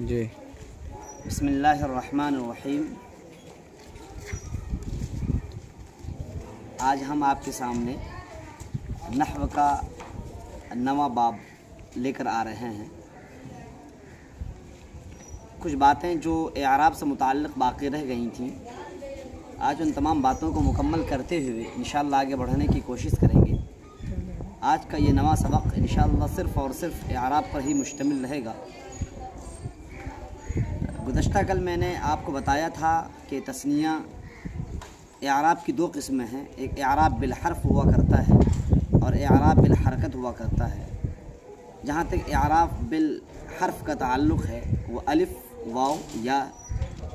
جی بسم اللہ الرحمن الرحیم۔ آج ہم آپ کے سامنے نحو کا نواں باب لے کر آ رہے ہیں۔ کچھ باتیں جو اعراب سے متعلق باقی رہ گئی تھیں، آج ان تمام باتوں کو مکمل کرتے ہوئے انشاءاللہ آگے بڑھنے کی کوشش کریں گے۔ آج کا یہ نواں سبق انشاءاللہ صرف اور صرف اعراب پر ہی مشتمل رہے گا۔ گزشتہ کل میں نے آپ کو بتایا تھا کہ تثنیہ اعراب کی دو قسمیں ہیں، ایک اعراب بالحرف ہوا کرتا ہے اور اعراب بالحرکت ہوا کرتا ہے۔ جہاں تک اعراب بالحرف کا تعلق ہے وہ الف، واو، یا،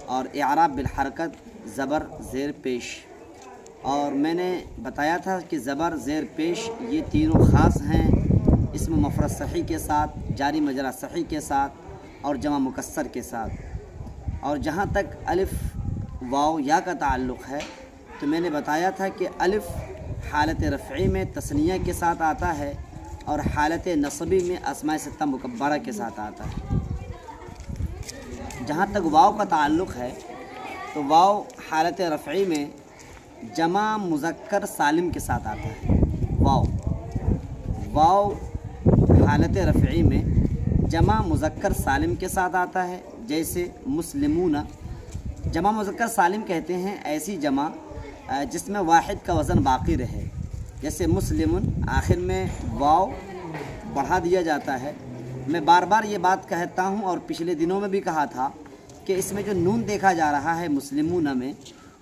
اور اعراب بالحرکت زبر، زیر پیش۔ اور میں نے بتایا تھا کہ زبر، زیر پیش یہ تینوں خاص ہیں اسم مفرد صحیح کے ساتھ، جاری مجرا صحیح کے ساتھ اور جمع مکسر کے ساتھ۔ اور جہاں تک الف، واو، یا کا تعلق ہے تو میں نے بتایا تھا کہ الف حالت رفعی میں تثنیہ کے ساتھ آتا ہے اور حالت نصبی میں اسماء ستہ مکبرہ کے ساتھ آتا ہے۔ جہاں تک واو کا تعلق ہے تو واو حالت رفعی میں جمع مذکر سالم کے ساتھ آتا ہے۔ واو حالت رفعی میں جمع مذکر سالم کے ساتھ آتا ہے، جیسے مسلمون۔ جمع مذکر سالم کہتے ہیں ایسی جمع جس میں واحد کا وزن باقی رہے، جیسے مسلمون آخر میں واو بڑھا دیا جاتا ہے۔ میں بار بار یہ بات کہتا ہوں اور پچھلے دنوں میں بھی کہا تھا کہ اس میں جو نون دیکھا جا رہا ہے مسلمون میں،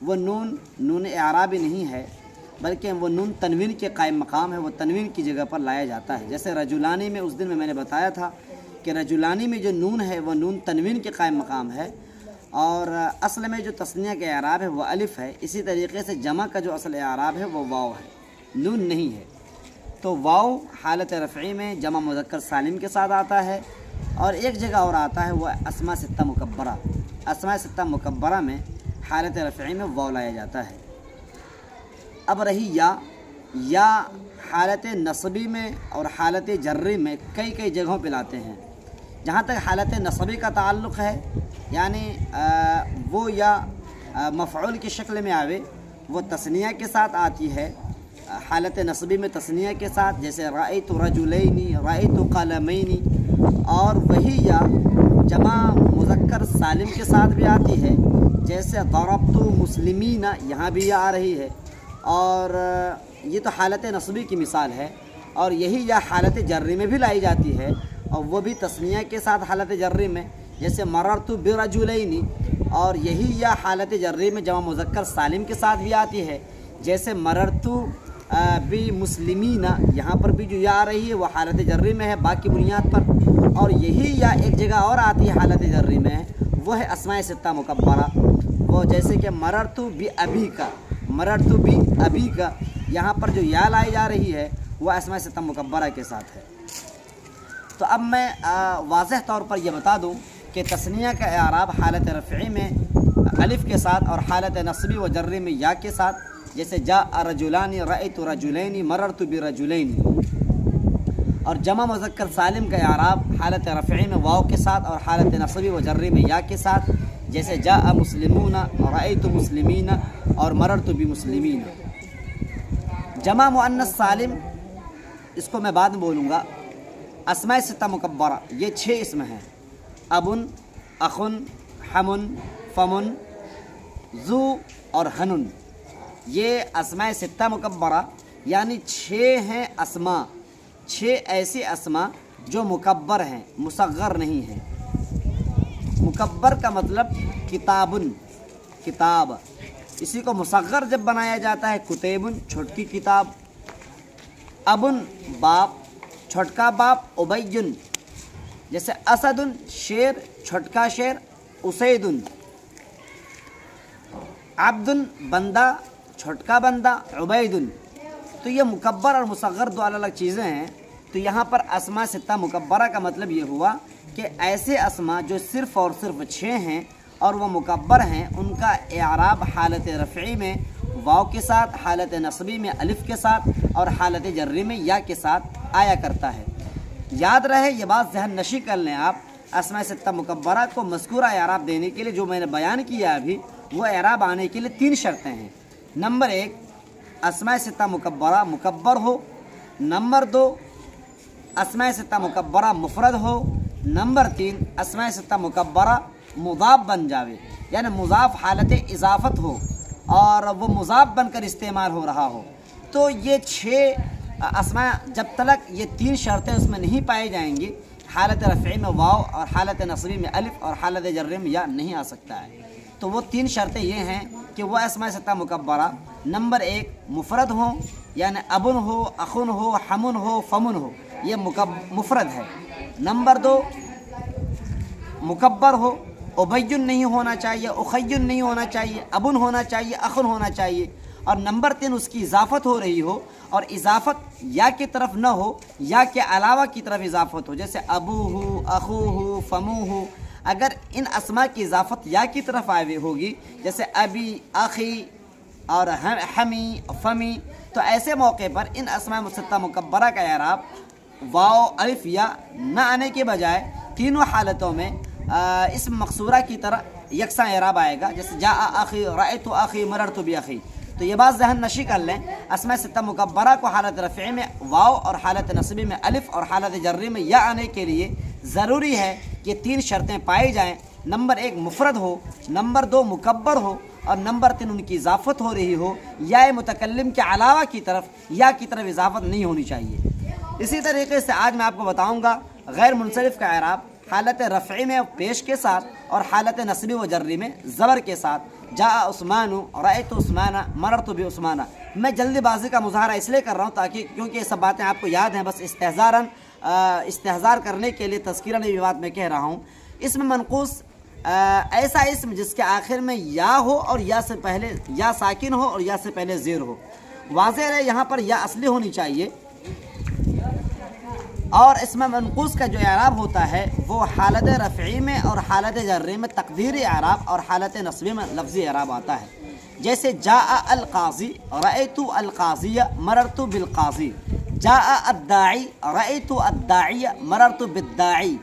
وہ نون اعرابی نہیں ہے بلکہ وہ نون تنوین کے قائم مقام ہے، وہ تنوین کی جگہ پر لایا جاتا ہے۔ جیسے رجولانی میں اس دن میں نے بتایا تھا کہ رجولانی میں جو نون ہے وہ نون تنوین کے قائم مقام ہے، اور اصل میں جو تثنیہ کا اعراب ہے وہ الف ہے۔ اسی طریقے سے جمع کا جو اصل اعراب ہے وہ واو ہے، نون نہیں ہے۔ تو واو حالت رفعی میں جمع مذکر سالم کے ساتھ آتا ہے، اور ایک جگہ اور آتا ہے وہ اسماء ستہ مکبرہ۔ اسماء ستہ مکبرہ میں حالت رفعی میں واو لایا جاتا ہے۔ اب رہی یا حالت نصبی میں اور حالت جری میں کئی جگہوں پہ لاتے ہیں۔ جہاں تک حالت نصبی کا تعلق ہے، یعنی وہ یا مفعول کی شکل میں آوے، وہ تثنیہ کے ساتھ آتی ہے۔ حالت نصبی میں تثنیہ کے ساتھ، جیسے رأیت رجلین، رأیت قلمین، اور وہی یا جمع مذکر سالم کے ساتھ بھی آتی ہے، جیسے ضربت مسلمین، یہاں بھی یہ آ رہی ہے۔ اور یہ تو حالت نصبی کی مثال ہے، اور یہی یا حالت جری میں بھی لائی جاتی ہے، اور وہ بھی تثنیہ کے ساتھ حالت جری میں، جیسے مررت برجلین، اور یہی یا حالت جری میں جمع مذکر سالم کے ساتھ بھی آتی ہے، جیسے مررت بمسلمین، یہاں پر بھی جو یا آ رہی ہے وہ حالت جری میں ہے باقی بنیاد پر۔ اور یہی یا ایک جگہ اور آتی ہے حالت جری میں، وہ ہے اسماء ستہ مکبرہ، وہ جیسے کہ مررت بابیک، مررت بابیک، یہاں پر جو یا لائی جا رہی ہے وہ اسماء ستہ مکبرہ کے ساتھ ہے۔ تو اب میں واضح طور پر یہ بتا دوں کہ تثنیہ کا اعراب حالت رفعی میں الف کے ساتھ اور حالت نصبی و جری میں یا کے ساتھ، جیسے جاء رجلان، رأیت رجلین، مررت برجلین۔ اور جمع مذکر سالم کا اعراب حالت رفعی میں واو کے ساتھ اور حالت نصبی و جری میں یا کے ساتھ، جیسے جاء مسلمون، رأیت مسلمین، اور مررت بمسلمین۔ جمع مؤنث سالم، اس کو میں بعد میں بولوں گا۔ اسماء ستہ مکبرہ یہ 6 اسم ہیں، ابن، اخن، حمن، فمن، ذو اور حنن۔ یہ اسماء ستہ مکبرہ یعنی 6 ہیں اسماء، 6 ایسی اسماء جو مکبر ہیں، مصغر نہیں ہیں۔ مکبر کا مطلب کتابن، کتاب، اسی کو مصغر جب بنایا جاتا ہے کتیبن، چھوٹکی کتاب۔ ابن باپ، چھوٹکا باپ، ابین، جیسے اسدن شیر، چھوٹکا شیر، اسیدن۔ عبدن بندہ، چھوٹکا بندہ، عبیدن۔ تو یہ مکبر اور مصغر دو الگ الگ چیزیں ہیں۔ تو یہاں پر اسماء ستہ مکبرہ کا مطلب یہ ہوا کہ ایسے اسماء جو صرف اور صرف 6 ہیں اور وہ مکبر ہیں، ان کا اعراب حالت رفعی میں واو کے ساتھ، حالت نصبی میں الف کے ساتھ اور حالت جری میں یا کے ساتھ آیا کرتا ہے۔ یاد رہے، یہ بات ذہن نشی کر لیں آپ अस्मा सित्ता मुकब्बरा को मज़कूरा एराब देने के लिए जो मैंने बयान किया अभी, वो एराब आने के लिए 3 शर्तें हैं। नंबर 1, अस्मा सित्ता मुकब्बरा मुकब्बर हो। नंबर 2, अस्मा सित्ता मुकब्बरा मुफरद हो। नंबर 3, अस्मा सित्ता मुकब्बरा मुज़ाफ बन जावे, यानी मुज़ाफ हालत इजाफ़त हो और वो मुज़ाफ बनकर इस्तेमाल हो रहा हो। तो ये 6 अस्मा जब तक ये 3 शर्तें उसमें नहीं पाई जाएंगी, हालत रफ़ी में वाव और हालत नस्बी में अलिफ और हालत जर्रे में या नहीं आ सकता है। तो वो 3 शर्तें ये हैं कि वह अस्मा सित्ता मुकब्बरा नंबर 1 मुफरद हो, यानी अबुन हो, अखुन हो, हमुन हो, फमुन हो, ये मुफरद है। नंबर 2 मुकब्बर हो, उबैयुन नहीं होना चाहिए, उखैयुन नहीं होना चाहिए, अबुन होना चाहिए, अखुन होना चाहिए। और नंबर 3 उसकी इजाफ़त हो रही हो और इजाफ़त या की तरफ न हो, या के अलावा की तरफ इजाफ़त हो, जैसे अबू हो, अखू हो, फमू हो। अगर इन अस्मा की इजाफ़त या की तरफ आई होगी, जैसे अबी, अखी और हमी, फमी, तो ऐसे मौके पर इन अस्मा सित्ता मुकब्बरा का एराब वाव, अलिफ या न आने के बजाय तीनों हालतों में इसम मकसूरा की तरह यकसा एराब आएगा। जैसे जा आखी, रायतु आखी, मररतु भी आखी। तो ये बात जहन नशी कर लें, अस्मा सित्ता मुकब्बरा को हालत रफ़ी में वाव और हालत नस्बी में अलिफ और हालत जर्री में या आने के लिए ज़रूरी है कि 3 शर्तें पाई जाएँ। नंबर 1 मुफरद हो, नंबर 2 मुकब्बर हो और नंबर 3 उनकी इजाफ़त हो रही हो, या मुतकल्लिम के अलावा की तरफ या की तरफ इजाफ़त नहीं होनी चाहिए। इसी तरीके से आज मैं आपको बताऊँगा गैर मुनसरिफ का एराब हालत रफ़ी में पेश के साथ और हालत नस्बी व जर्री में ज़बर के साथ। जा उस्मानु, रअयतु उस्माना, मररतु बि उस्माना। मैं जल्दीबाजी का मुज़ाहरा इसलिए कर रहा हूँ ताकि क्योंकि ये सब बातें आपको याद हैं, बस इस्तेहज़ार करने के लिए तज़किरन ये बात मैं कह रहा हूँ। इसमें मनक़ूस ऐसा इस्म जिसके आखिर में या हो और या से पहले या साकिन हो और या से पहले ज़ेर हो। वाज़ेह है यहाँ पर या असली होनी चाहिए। और इसमें मनक़ूस का जो एराब होता है वो हालत रफ़ी में और हालत जर्री में तक़दीरी एराब और हालत नस्बी में लफ्ज़ी एराब आता है। जैसे जा अल क़ाज़ी, रअयतु अल क़ाज़िया, मररतु बिल क़ाज़ी। जा अद्दाई, रअयतु अद्दाइया, मररतु बिद्दाई।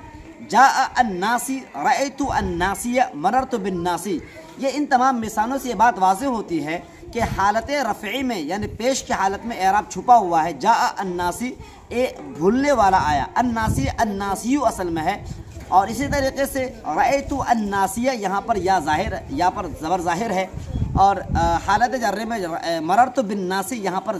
जा अन्नासी, रअयतु अन्नासिया, मररतु बिन्नासी। ये इन तमाम मिसालों से ये बात वाज़ेह होती है कि हालत रफ़ी में यानी पेश की हालत में एराब छुपा हुआ है। जा अन्नासी, ए भूलने वाला आया, अन्नासी अन्नासियु असल में है। और इसी तरीके से रअयतु अन्नासिया, यहाँ पर या ज़ाहिर, यहाँ पर ज़बर ज़ाहिर है। और हालत जर्रे में मररतु बिन्नासी, यहाँ पर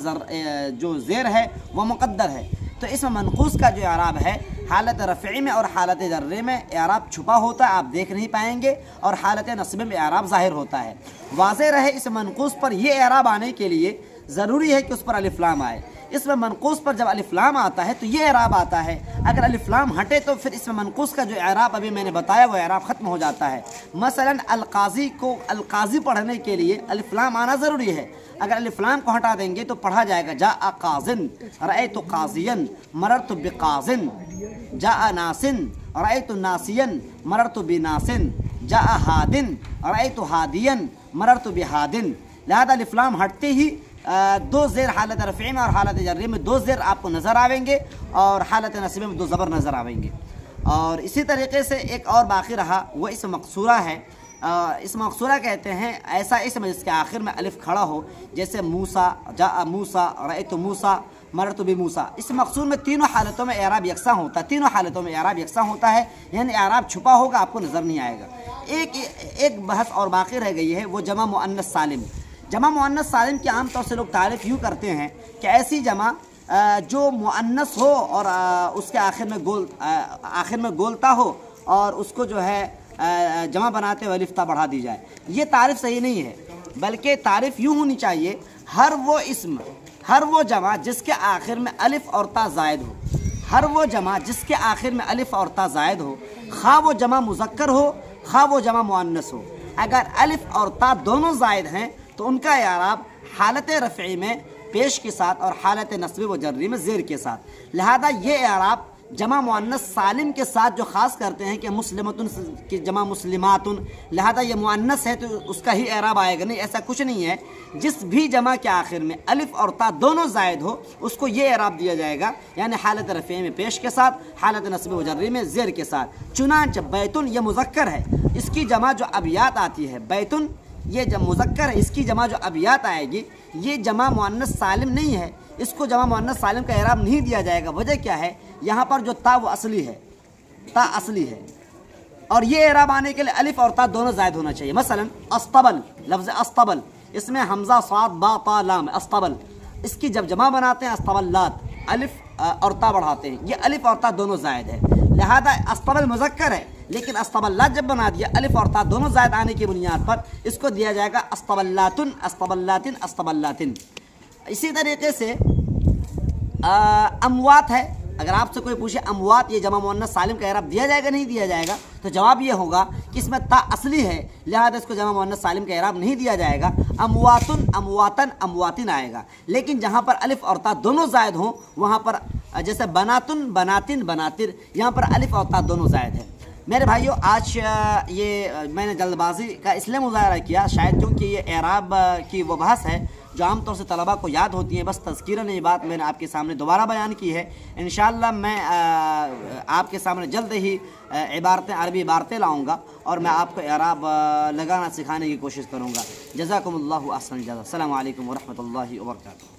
जो ज़ेर है वह मुक़द्दर है। तो इसमें मनक़ूस का जो एराब है हालत रफ़ी में और हालत जर्रे में एराब छुपा होता है, आप देख नहीं पाएंगे, और हालत नस्ब में एराब ज़ाहिर होता है। वाज़ेह रहे इस मनक़ूस पर ये एराब आने के लिए ज़रूरी है कि उस पर अलिफ लाम आए। इसमें मनक़ूस पर जब अलिफ लाम आता है तो ये एराब आता है। अगर अलिफ लाम हटे तो फिर इसमें मनक़ूस का जो एराब अभी मैंने बताया वो एराब ख़त्म हो जाता है। मसलन अल-क़ाज़ी को अल-क़ाज़ी पढ़ने के लिए अलिफ लाम आना ज़रूरी है। अगर अलिफ लाम को हटा देंगे तो पढ़ा जाएगा जा क़ाज़िन, रअयतु क़ाज़ियन, मररतु बिक़ाज़िन। जा नासिन, रअयतु नासियन, मररतु बिनासिन। जा हादिन, रअयतु हादियन, मररतु बिहादिन। लिहाजा अलिफ लाम हटते ही 2 ज़ेर हालत रफ़ी में और हालत जर्री में 2 ज़ेर आपको नज़र आवेंगे और हालत नस्बी में 2 ज़बर नज़र आवेंगे। और इसी तरीके से एक और बाकी रहा वो इस मकसूरा है। इस मकसूरा कहते हैं ऐसा इसम जिसके आखिर में अलिफ खड़ा हो, जैसे मूसा, जा मूसा, रअयतु मूसा, मररतु बि मूसा। इस मकसूर में तीनों हालतों में एराब यकसा होता है, तीनों हालतों में एराब यकसा होता है, यानी एराब छुपा होगा, आपको नज़र नहीं आएगा। एक बहस और बाकी रह गई है वो जमा मुअन्नस सालिम। जमा मुअन्नस सालिम की आम तौर से लोग तारीफ़ यूँ करते हैं कि ऐसी जमा जो मुअन्नस हो और उसके आखिर में गोलता हो और उसको जो है जमा बनाते हुए अलिफ ता बढ़ा दी जाए। ये तारीफ़ सही नहीं है, बल्कि तारीफ़ यूँ होनी चाहिए हर वो इस्म, हर वो जमा जिसके आखिर में अलिफ और ता ज़ायद हो, हर वो जमा जिसके आखिर में अलिफ और ता ज़ायद हो, खा वो जमा मुज़क्कर हो खा वो जमा मुअन्नस हो। अगर अलिफ और ता दोनों ज़ायद हैं तो उनका एराब हालत रफ़ी में पेश के साथ और हालत नस्ब व जर्री में ज़ेर के साथ। लिहाजा ये एराब जमा मुअन्नस सालिम के साथ जो ख़ास करते हैं कि मुस्लिमतुन की जमा मुस्लिमातुन, लिहाजा ये मुअन्नस है तो उसका ही एराब आएगा, नहीं, ऐसा कुछ नहीं है। जिस भी जमा के आखिर में अलिफ और ता दोनों ज़ायद हो उसको ये एराब दिया जाएगा, यानी हालत रफ़े में पेश के साथ, हालत नस्ब व जर्री में ज़ेर के साथ। चुनांच बैतुन ये मुज़क्कर है, इसकी जमा जो अबियात आती है, बैतुन ये जब मुज़क्कर है, इसकी जमा जो अबियात आएगी ये जमा मुअन्नस सालिम नहीं है, इसको जमा मुअन्नस सालिम का एराब नहीं दिया जाएगा। वजह क्या है, यहाँ पर जो ता वो असली है, ता असली है, और ये एराब आने के लिए अलिफ और ता दोनों ज़ायद होना चाहिए। मसलन अस्तबल, लफ्ज़ अस्तबल, इसमें हमज़ा साद बा ता लाम, अस्तबल, इसकी जब जमा बनाते हैं अस्तबल्लात, अलिफ और ता बढ़ाते हैं, ये अलिफ और ता दोनों ज़ायद है, लिहाजा अस्तबल मुज़क्कर है, लेकिन अस्तबल्लात जब बना दिया अलिफ और ता दोनों ज़ायद आने की बुनियाद पर इसको दिया जाएगा अस्तबल्लातुन, अस्तबल्लातिन, अस्तबल्लातिन। इसी तरीके से अमवात है, अगर आपसे कोई पूछे अमवात ये जमा मुअन्नस सालिम का एराब दिया जाएगा नहीं दिया जाएगा, तो जवाब ये होगा कि इसमें ता असली है, लिहाजा इसको जमा मुअन्नस सालिम का एराब नहीं दिया जाएगा। अमवातुन, अमवातन, अमवातिन आएगा, लेकिन जहाँ पर अलिफ और ता दोनों ज़ायद हों वहाँ पर, जैसे बनातुन, बनातिन, बनातिर, यहाँ पर अलिफ और ता दोनों ज़ायद है। मेरे भाइयों, आज ये मैंने जल्दबाजी का इसलिए मुज़ाहरा किया, शायद क्योंकि ये एराब की वो बहस है जो आम तौर से तलबा को याद होती है, बस तज़किरन ये बात मैंने आपके सामने दोबारा बयान की है। इंशाअल्लाह मैं आपके सामने जल्द ही इबारतें, अरबी इबारतें लाऊंगा और मैं आपको एराब लगाना सिखाने की कोशिश करूँगा। जज़ाकुमुल्लाहु अहसन जज़ा। अस्सलामु अलैकुम व रहमतुल्लाहि व बरकातुहू।